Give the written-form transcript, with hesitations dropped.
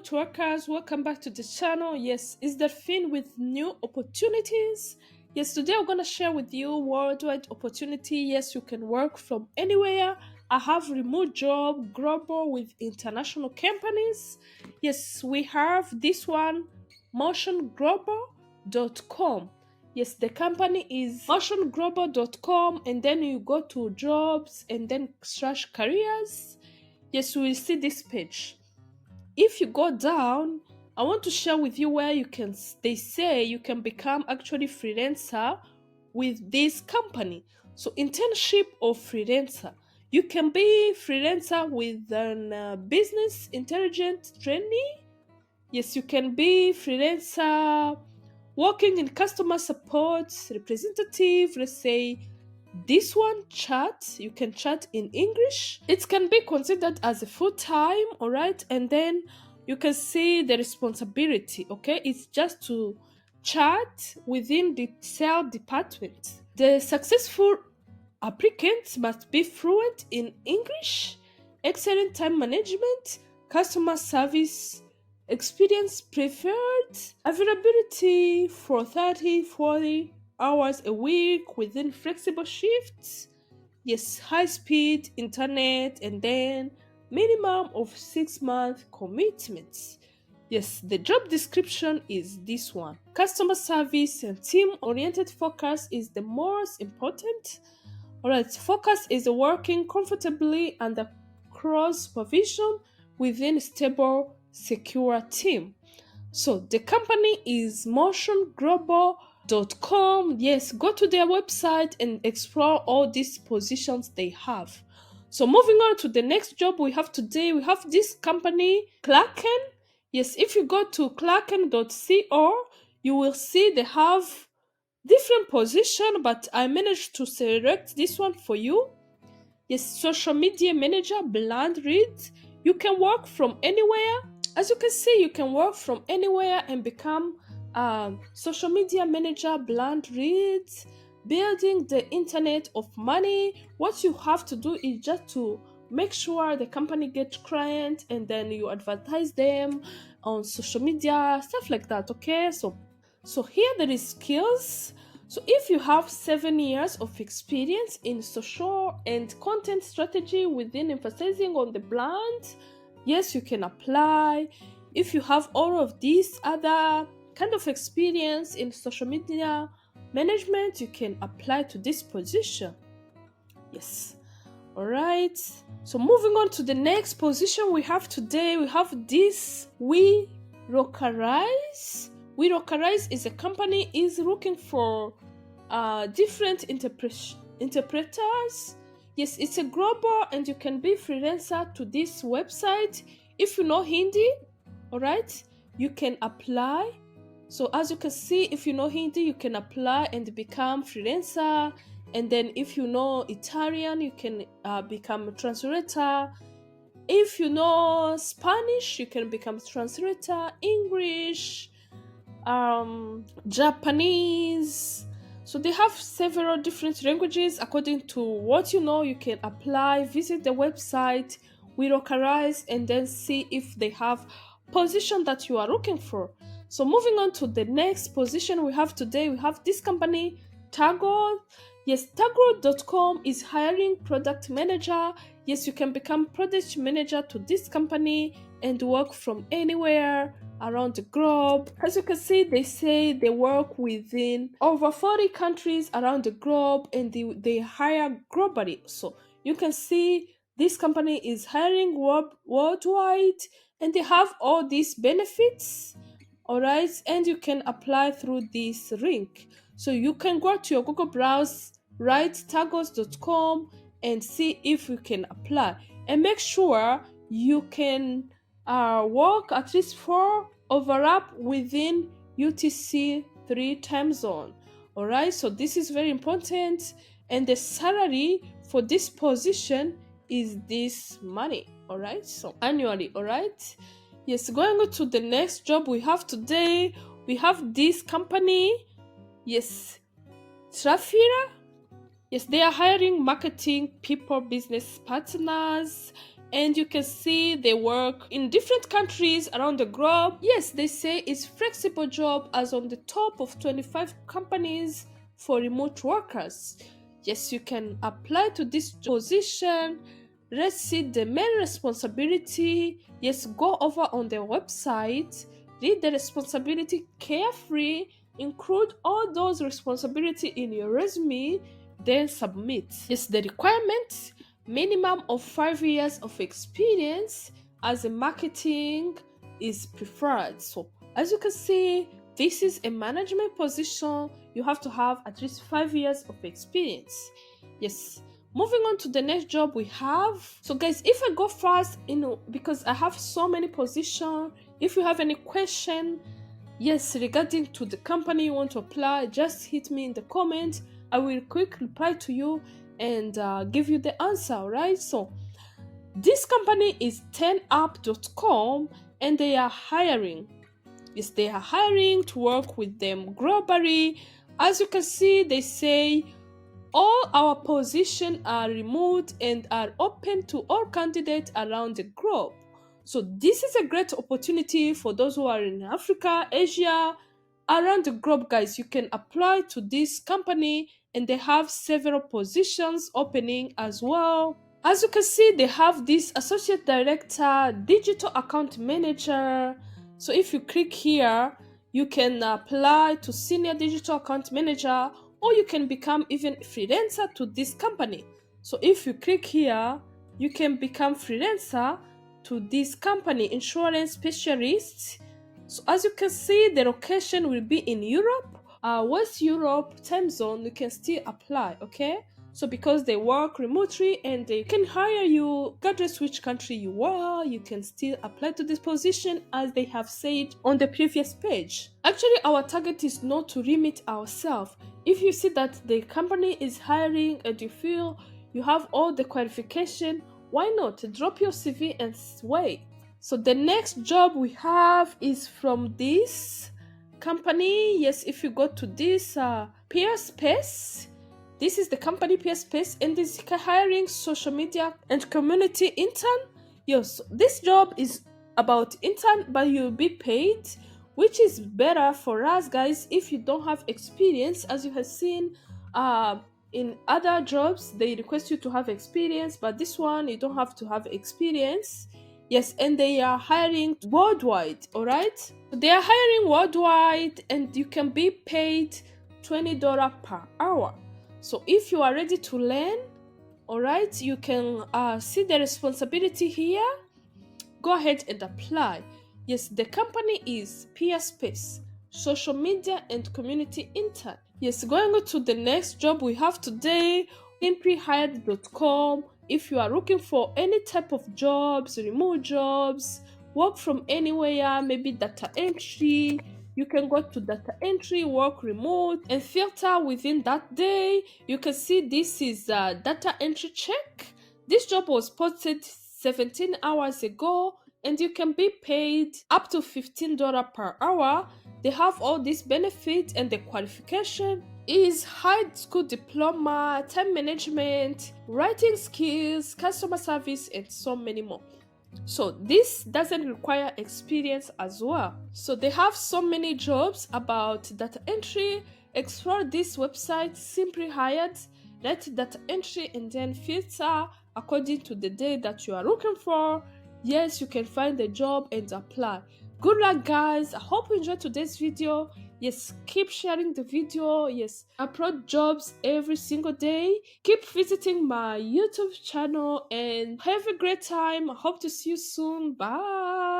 remote workers, welcome back to the channel. Yes, it's Delphine with new opportunities. Yes, today I'm gonna share with you worldwide opportunity. Yes, you can work from anywhere. I have remote job global with international companies. Yes, we have this one, motionglobal.com. Yes, the company is motionglobal.com, and then you go to jobs and then slash careers. Yes, we will see this page. If you go down, I want to share with you where you can, they say you can become actually freelancer with this company. So internship or freelancer, you can be freelancer with an business intelligence trainee. Yes, you can be freelancer working in customer support representative. Let's say this one, chat, you can chat in English. It can be considered as a full-time, all right? And then you can see the responsibility, okay? It's just to chat within the sales department. The successful applicants must be fluent in English, excellent time management, customer service experience preferred, availability for 30-40 hours a week within flexible shifts. Yes, high speed internet, and then minimum of 6 month commitments. Yes, the job description is this one. Customer service and team oriented focus is the most important. Alright, focus is working comfortably under cross supervision within a stable, secure team. So the company is motionglobal.com. Yes, go to their website and explore all these positions they have. So moving on to the next job we have today, we have this company, Klaken. Yes, if you go to klaken.co, you will see they have different position, but I managed to select this one for you. Yes, social media manager, blind read. You can work from anywhere. As you can see, you can work from anywhere and become a social media manager, blind read, building the internet of money. What you have to do is just to make sure the company gets clients, and then you advertise them on social media, stuff like that. Okay, so here there is skills. So if you have 7 years of experience in social and content strategy within emphasizing on the brand, yes, you can apply. If you have all of these other kind of experience in social media management, you can apply to this position. Yes. All right. So moving on to the next position we have today, we have this WeRockerize. WeRockerize is a company is looking for different interpreters. Yes, it's a global, and you can be freelancer to this website. If you know Hindi, all right, you can apply. So as you can see, if you know Hindi, you can apply and become freelancer. And then if you know Italian, you can become a translator. If you know Spanish, you can become translator. English, Japanese. So they have several different languages. According to what you know, you can apply, visit the website, WeRockerize, and then see if they have position that you are looking for. So moving on to the next position we have today, we have this company, Tagore. Yes, Tagore.com is hiring product manager. Yes, you can become product manager to this company and work from anywhere around the globe. As you can see, they say they work within over 40 countries around the globe, and they hire globally. So you can see this company is hiring worldwide, and they have all these benefits. All right, and you can apply through this link. So you can go to your Google browse, write tagos.com, and see if you can apply, and make sure you can work at least 4 overlap within UTC 3 time zone. All right, so this is very important, and the salary for this position is this money. All right, so annually. All right. Yes, going on to the next job we have today, we have this company. Yes, Trafira. Yes, they are hiring marketing people, business partners, and you can see they work in different countries around the globe. Yes, they say it's flexible job as on the top of 25 companies for remote workers. Yes, you can apply to this position. Let's see the main responsibility. Yes, go over on their website, read the responsibility carefully, include all those responsibilities in your resume, then submit. Yes, the requirements: minimum of 5 years of experience as a marketing is preferred. So as you can see, this is a management position. You have to have at least 5 years of experience. Yes, moving on to the next job we have. So guys, if I go fast, because I have so many positions, if you have any question, yes, regarding to the company you want to apply, just hit me in the comments. I will quick reply to you and give you the answer. Right, so this company is 10app.com and they are hiring. Yes, they are hiring to work with them globally. As you can see, they say all our positions are remote and are open to all candidates around the globe. So this is a great opportunity for those who are in Africa, Asia, around the globe. Guys, you can apply to this company and they have several positions opening as well. As you can see, they have this associate director, digital account manager. So if you click here, you can apply to senior digital account manager, or you can become even freelancer to this company. So if you click here, you can become freelancer to this company, insurance specialist. So as you can see, the location will be in Europe, West Europe time zone. You can still apply, okay? So because they work remotely and they can hire you regardless which country you are, you can still apply to this position as they have said on the previous page. Actually, our target is not to limit ourselves. If you see that the company is hiring and you feel you have all the qualification, why not drop your CV and wait? So the next job we have is from this company. Yes, if you go to this Peerspace, this is the company Peerspace, and this is hiring social media and community intern. Yes, this job is about intern, but you'll be paid, which is better for us guys if you don't have experience. As you have seen, in other jobs they request you to have experience, but this one you don't have to have experience. Yes, and they are hiring worldwide. All right, they are hiring worldwide and you can be paid $20 per hour. So if you are ready to learn, all right, you can see the responsibility here. Go ahead and apply. Yes, the company is Peerspace, social media and community intern. Yes, going on to the next job we have today, simplyhired.com. If you are looking for any type of jobs, remote jobs, work from anywhere, maybe data entry, you can go to data entry, work remote, and filter within that day. You can see this is a data entry check. This job was posted 17 hours ago and you can be paid up to $15 per hour. They have all these benefits, and the qualification is high school diploma, time management, writing skills, customer service, and so many more. So this doesn't require experience as well. So they have so many jobs about data entry. Explore this website, Simply Hired, write data entry, and then filter according to the day that you are looking for. Yes, you can find the job and apply. Good luck guys. I hope you enjoyed today's video. Yes, keep sharing the video. Yes, I upload jobs every single day. Keep visiting my YouTube channel and have a great time. I hope to see you soon. Bye.